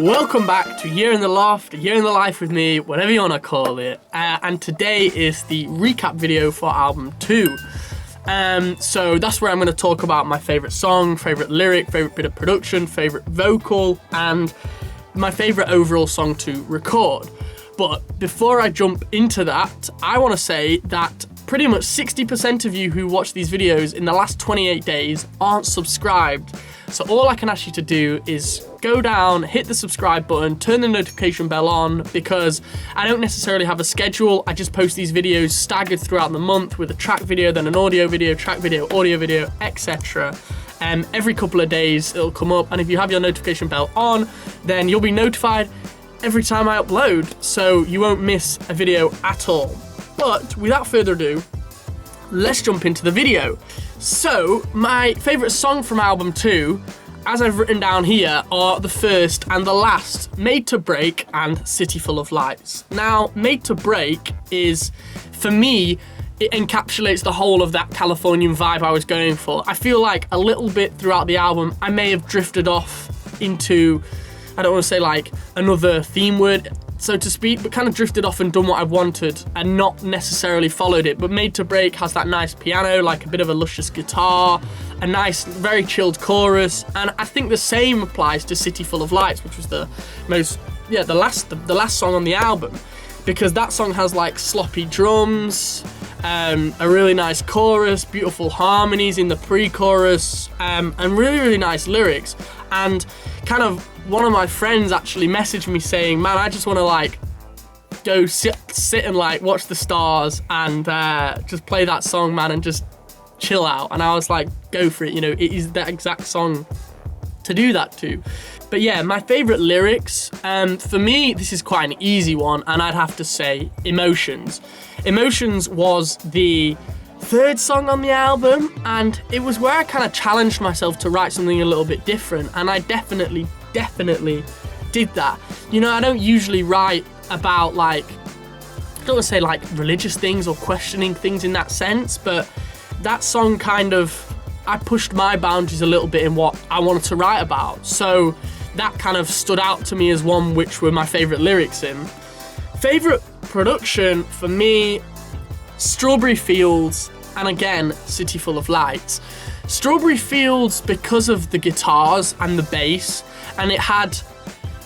Welcome back to Year in the Loft, Year in the Life with me, whatever you want to call it. And today is the recap video for album 2. So that's where I'm going to talk about my favourite song, favourite lyric, favourite bit of production, favourite vocal, and my favourite overall song to record. But before I jump into that, I want to say that pretty much 60% of you who watch these videos in the last 28 days aren't subscribed. So all I can ask you to do is go down, hit the subscribe button, turn the notification bell on, because I don't necessarily have a schedule. I just post these videos staggered throughout the month with a track video, then an audio video, track video, audio video, etc. Every couple of days it'll come up, and if you have your notification bell on, then you'll be notified every time I upload, so you won't miss a video at all. But without further ado, let's jump into the video. So, my favourite song from album 2, as I've written down here, are the first and the last, Made to Break and City Full of Lights. Now, Made to Break is, for me, it encapsulates the whole of that Californian vibe I was going for. I feel like a little bit throughout the album, I may have drifted off into, I don't want to say like another theme word, so to speak, but kind of drifted off and done what I wanted and not necessarily followed it. But Made to Break has that nice piano, like a bit of a luscious guitar, a nice, very chilled chorus, and I think the same applies to City Full of Lights, which was the last song on the album, because that song has like sloppy drums, a really nice chorus, beautiful harmonies in the pre-chorus, and really, really nice lyrics. And kind of one of my friends actually messaged me saying, man, I just want to like go sit and like watch the stars and just play that song, man, and just chill out. And I was like, go for it, you know, it is that exact song to do that to. But yeah, my favourite lyrics, for me, this is quite an easy one, and I'd have to say Emotions. Emotions was the third song on the album, and it was where I kind of challenged myself to write something a little bit different, and I definitely did that. You know, I don't usually write about like, I don't want to say like religious things or questioning things in that sense, but that song kind of, I pushed my boundaries a little bit in what I wanted to write about. So that kind of stood out to me as one which were my favourite lyrics in. Favourite production for me, Strawberry Fields, and again, City Full of Lights. Strawberry Fields because of the guitars and the bass, and it had,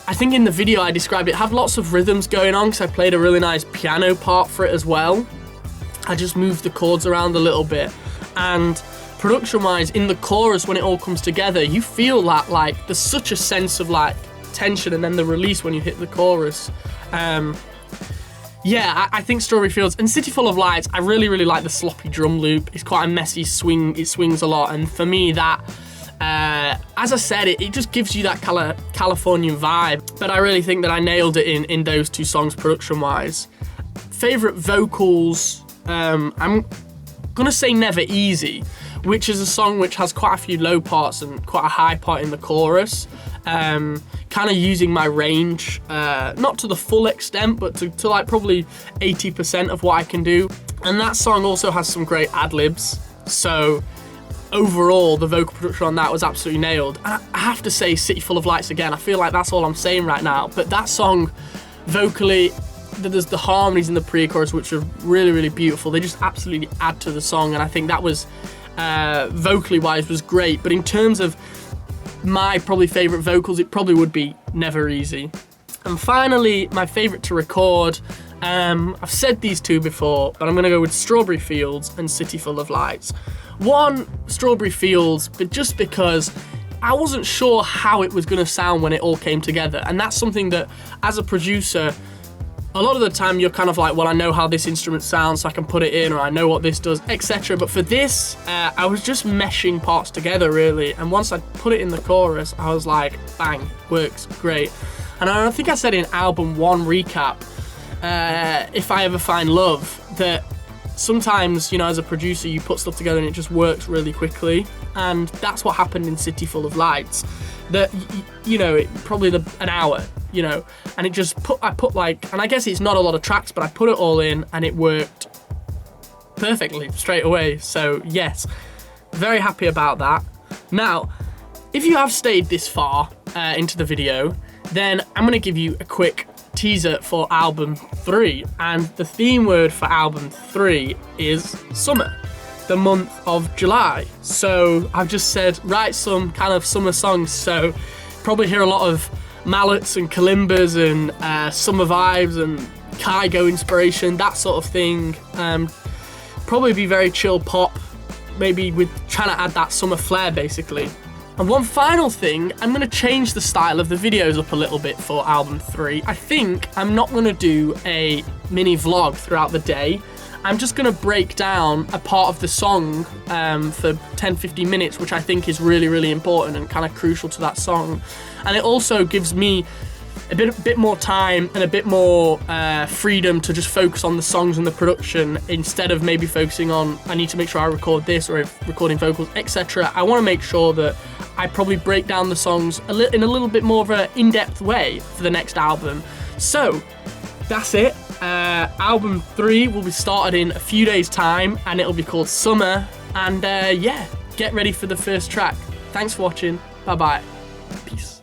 I think in the video I described it, had lots of rhythms going on because I played a really nice piano part for it as well. I just moved the chords around a little bit, and production-wise, in the chorus when it all comes together, you feel that like there's such a sense of like tension, and then the release when you hit the chorus. Yeah, I think Strawberry Fields and City Full of Lights, I really, really like the sloppy drum loop. It's quite a messy swing, it swings a lot, and for me that, as I said, it just gives you that Californian vibe, but I really think that I nailed it in those two songs production-wise. Favourite vocals, I'm gonna say Never Easy, which is a song which has quite a few low parts and quite a high part in the chorus. Kind of using my range, not to the full extent, but to like probably 80% of what I can do. And that song also has some great ad-libs, so overall the vocal production on that was absolutely nailed. And I have to say City Full of Lights again, I feel like that's all I'm saying right now, but that song vocally, there's the harmonies in the pre-chorus which are really, really beautiful. They just absolutely add to the song, and I think that was, vocally wise, was great. But in terms of my probably favourite vocals, it probably would be Never Easy. And finally, my favourite to record, I've said these two before, but I'm going to go with Strawberry Fields and City Full of Lights. One, Strawberry Fields, but just because I wasn't sure how it was going to sound when it all came together. And that's something that, as a producer, a lot of the time you're kind of like, well, I know how this instrument sounds, so I can put it in, or I know what this does, etc. But for this, I was just meshing parts together, really. And once I put it in the chorus, I was like, bang, works, great. And I think I said in album 1 recap, If I Ever Find Love, that sometimes, you know, as a producer, you put stuff together and it just works really quickly. And that's what happened in City Full of Lights. That, you know, probably an hour, you know, and it just I put like, and I guess it's not a lot of tracks, but I put it all in and it worked perfectly straight away. So yes, very happy about that. Now, if you have stayed this far into the video, then I'm gonna give you a quick teaser for album 3, and the theme word for album 3 is summer, the month of July. So I've just said write some kind of summer songs, so probably hear a lot of mallets and kalimbas and summer vibes and Kygo inspiration, that sort of thing. Probably be very chill pop, maybe with trying to add that summer flair basically. And one final thing, I'm going to change the style of the videos up a little bit for album 3. I think I'm not going to do a mini vlog throughout the day. I'm just going to break down a part of the song for 10-15 minutes, which I think is really, really important and kind of crucial to that song. And it also gives me a bit more time and a bit more freedom to just focus on the songs and the production, instead of maybe focusing on, I need to make sure I record this or recording vocals, etc. I want to make sure that I probably break down the songs in a little bit more of an in-depth way for the next album. So that's it. Album 3 will be started in a few days' time, and it'll be called Summer. And yeah, get ready for the first track. Thanks for watching. Bye bye. Peace.